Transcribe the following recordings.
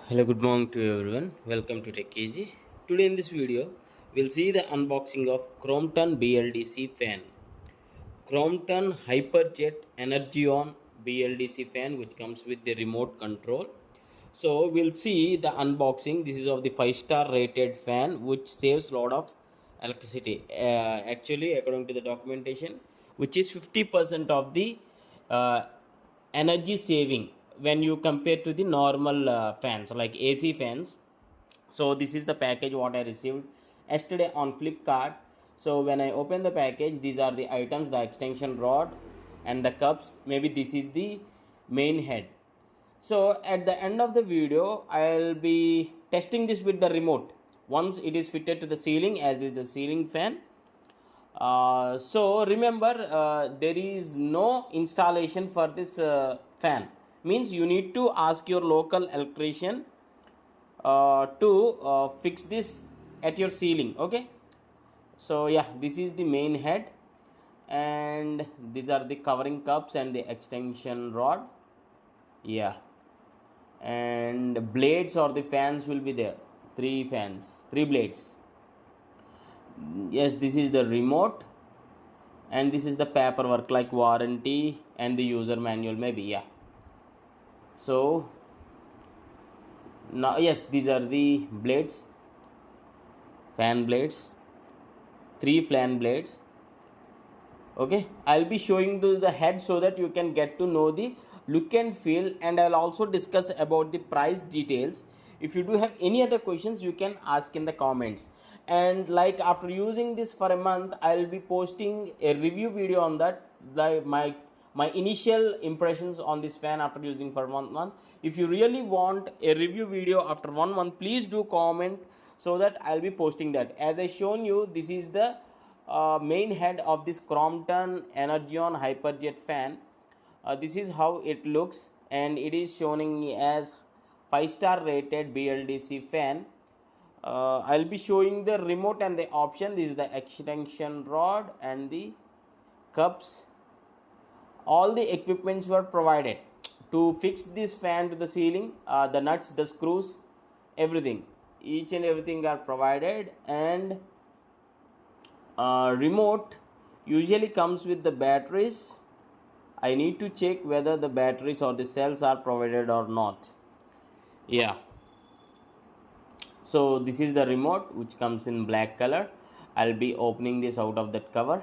Hello, good morning to everyone. Welcome to Tech Easy. Today in this video, we'll see the unboxing of Crompton BLDC fan. Crompton Hyperjet Energion BLDC fan, which comes with the remote control. So we'll see the unboxing. This is of the 5-star rated fan, which saves a lot of electricity. Actually, according to the documentation, which is 50% of the uh, energy saving when you compare to the normal fans like AC fans. So this is the package what I received yesterday on Flipkart. So when I open the package, these are the items: the extension rod and the cups. Maybe this is the main head. So at the end of the video, I'll be testing this with the remote once it is fitted to the ceiling, as is the ceiling fan. So remember, there is no installation for this fan. Means you need to ask your local electrician to fix this at your ceiling. Okay. So yeah, this is the main head, and these are the covering cups and the extension rod. Yeah, and blades or the fans will be there. Three fans, three blades. Yes, this is the remote, and this is the paperwork like warranty and the user manual, maybe. Yeah. So now, yes, these are the blades, fan blades, three fan blades. Okay, I'll be showing the head so that you can get to know the look and feel, and I'll also discuss about the price details. If you do have any other questions, you can ask in the comments. And like after using this for a month, I'll be posting a review video on that, like my initial impressions on this fan after using for 1 month. If you really want a review video after 1 month, please do comment so that I'll be posting that. As I shown you, this is the main head of this Crompton Energion Hyperjet fan. This is how it looks, and it is showing as 5-star rated BLDC fan. I'll be showing the remote and the option. This is the extension rod and the cups. All the equipments were provided to fix this fan to the ceiling. The nuts, the screws, everything, each and everything are provided. And remote usually comes with the batteries. I need to check whether the batteries or the cells are provided or not. Yeah. So this is the remote, which comes in black color. I'll be opening this out of that cover.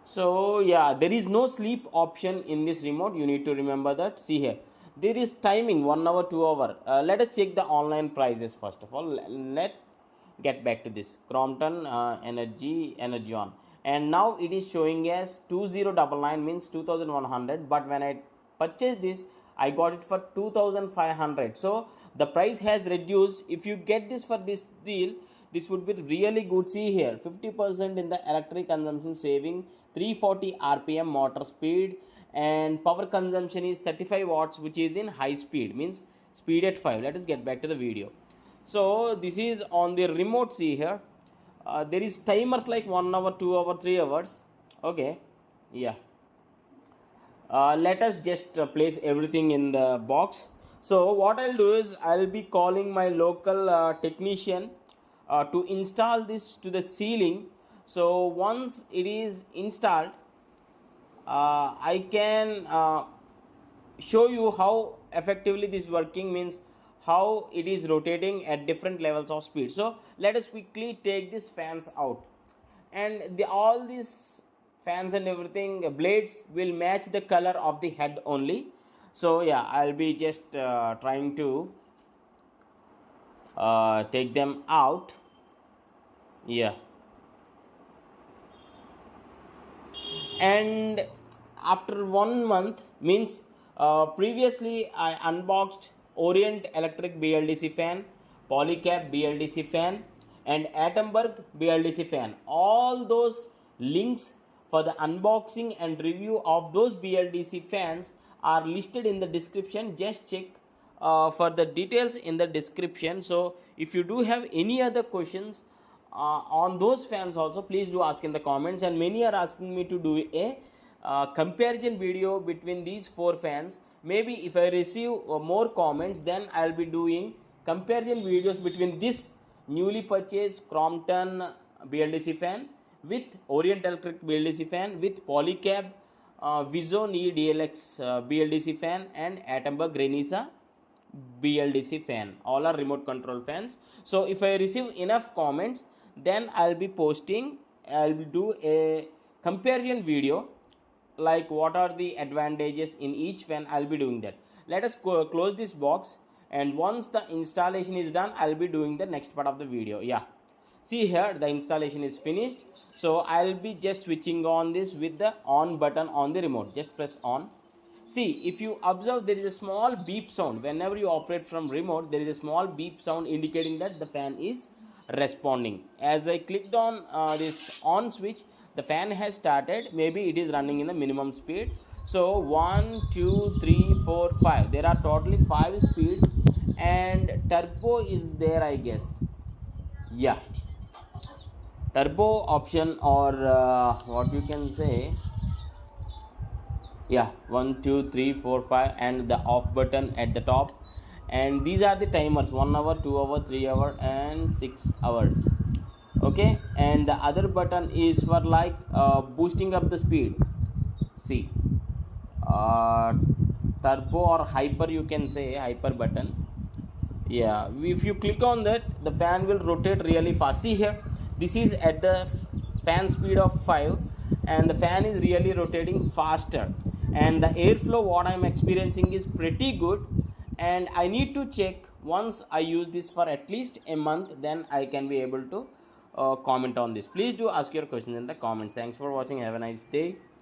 So yeah, there is no sleep option in this remote. You need to remember that. See here, there is timing 1 hour, 2 hour. Let us check the online prices first of all. Let get back to this Crompton Energion, and now it is showing as 2099, means 2100. But when I purchased this, I got it for 2500. So the price has reduced. If you get this for this deal, this would be really good. See here, 50% in the electric consumption saving, 340 rpm motor speed, and power consumption is 35 watts, which is in high speed, means speed at 5. Let us get back to the video. So this is on the remote. See here, there is timers like 1 hour, 2 hour, 3 hours. Okay. Yeah. Let us just place everything in the box. So what I'll do is I'll be calling my local technician to install this to the ceiling. So once it is installed, I can show you how effectively this is working, means how it is rotating at different levels of speed. So let us quickly take these fans out, and all these fans and everything, blades will match the color of the head only. So yeah, I'll be just trying to take them out. Yeah. And after 1 month, means previously I unboxed Orient Electric BLDC fan, Polycap BLDC fan, and Attenberg BLDC fan. All those links for the unboxing and review of those BLDC fans are listed in the description. Just check for the details in the description. So if you do have any other questions on those fans also, please do ask in the comments. And many are asking me to do a comparison video between these 4 fans, maybe if I receive more comments, then I'll be doing comparison videos between this newly purchased Crompton BLDC fan with Orient Electric BLDC fan, with Polycab Vision E DLX BLDC fan, and Attenborough Grenisa BLDC fan. All are remote control fans. So if I receive enough comments, then I'll be posting, I'll do a comparison video, like what are the advantages in each fan. I'll be doing that. Let us close this box, and once the installation is done, I'll be doing the next part of the video. Yeah, see here, the installation is finished. So I'll be just switching on this with the on button on the remote. Just press on. See, if you observe, there is a small beep sound whenever you operate from remote. There is a small beep sound indicating that the fan is responding. As I clicked on this on switch, the fan has started. Maybe it is running in the minimum speed. So 1 2 3 4 5, there are totally 5 speeds, and turbo is there, I guess. Yeah, turbo option, or what you can say. Yeah, 1 2 3 4 5, and the off button at the top. And these are the timers: 1 hour, 2 hour, 3 hour, and 6 hours. Okay, and the other button is for like boosting up the speed. See, uh, turbo or hyper, you can say, hyper button. Yeah, if you click on that, the fan will rotate really fast. See here, this is at the fan speed of 5, and the fan is really rotating faster, and the airflow what I'm experiencing is pretty good. And I need to check, once I use this for at least a month, then I can be able to comment on this. Please do ask your questions in the comments. Thanks for watching. Have a nice day.